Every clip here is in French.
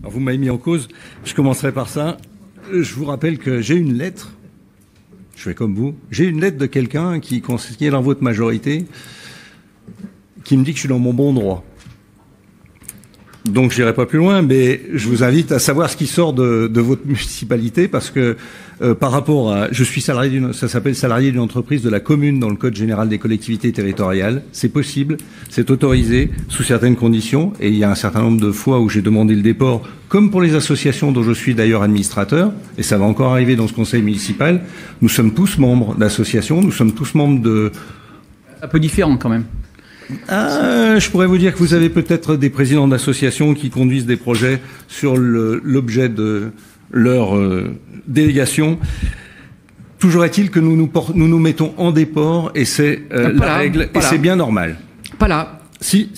Alors vous m'avez mis en cause, je commencerai par ça. Je vous rappelle que j'ai une lettre, je fais comme vous, j'ai une lettre de quelqu'un qui est dans votre majorité, qui me dit que je suis dans mon bon droit. Donc je n'irai pas plus loin, mais je vous invite à savoir ce qui sort de votre municipalité, parce que par rapport à, je suis salarié ça s'appelle salarié d'une entreprise de la commune dans le Code général des collectivités territoriales. C'est possible, c'est autorisé sous certaines conditions, et il y a un certain nombre de fois où j'ai demandé le déport, comme pour les associations dont je suis d'ailleurs administrateur, et ça va encore arriver dans ce conseil municipal. Nous sommes tous membres d'associations, nous sommes tous membres de. Un peu différent quand même. Je pourrais vous dire que vous avez peut-être des présidents d'associations qui conduisent des projets sur l'objet de leur délégation. Toujours est-il que nous nous mettons en déport, et c'est la règle, et c'est bien normal. Pas là. Si.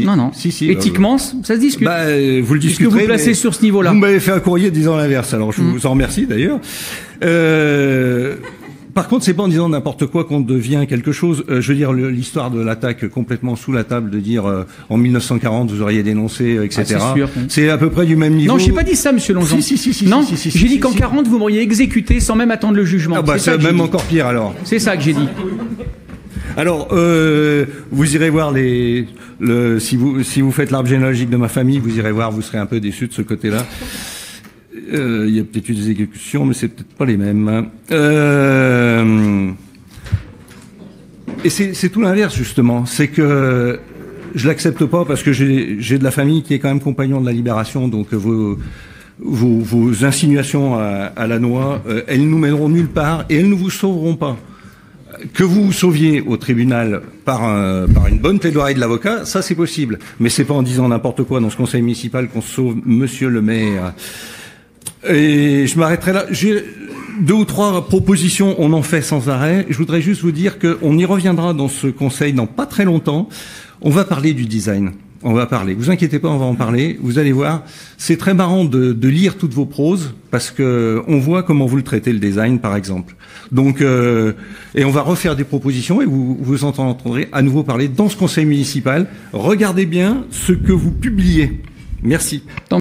Non. Si, éthiquement, ça se discute. Vous le discuterez. Est-ce que vous placez sur ce niveau-là? Vous m'avez fait un courrier disant l'inverse, alors je vous en remercie d'ailleurs. Par contre, c'est pas en disant n'importe quoi qu'on devient quelque chose. Je veux dire, l'histoire de l'attaque complètement sous la table, de dire en 1940 vous auriez dénoncé, etc. Ah, c'est sûr. C'est à peu près du même niveau. Non, j'ai pas dit ça, Monsieur Longeon. Non, j'ai dit qu'en 40 vous m'auriez exécuté sans même attendre le jugement. Ah bah c'est même encore pire alors. C'est ça que j'ai dit. Alors, vous irez voir si vous faites l'arbre généalogique de ma famille, vous irez voir, vous serez un peu déçus de ce côté-là. Il y a peut-être eu des exécutions, mais c'est peut-être pas les mêmes. Et c'est tout l'inverse, justement. C'est que je l'accepte pas parce que j'ai de la famille qui est quand même compagnon de la Libération, donc vos insinuations à la noix, elles nous mèneront nulle part et elles ne vous sauveront pas. Que vous vous sauviez au tribunal par une bonne plaidoirie de l'avocat, ça c'est possible. Mais c'est pas en disant n'importe quoi dans ce conseil municipal qu'on sauve Monsieur le maire. Et je m'arrêterai là. J'ai 2 ou 3 propositions, on en fait sans arrêt. Je voudrais juste vous dire qu'on y reviendra dans ce conseil dans pas très longtemps. On va parler du design. On va parler. Vous inquiétez pas, on va en parler. Vous allez voir. C'est très marrant de lire toutes vos proses parce que on voit comment vous le traitez, le design, par exemple. Donc, et on va refaire des propositions et vous entendrez à nouveau parler dans ce conseil municipal. Regardez bien ce que vous publiez. Merci.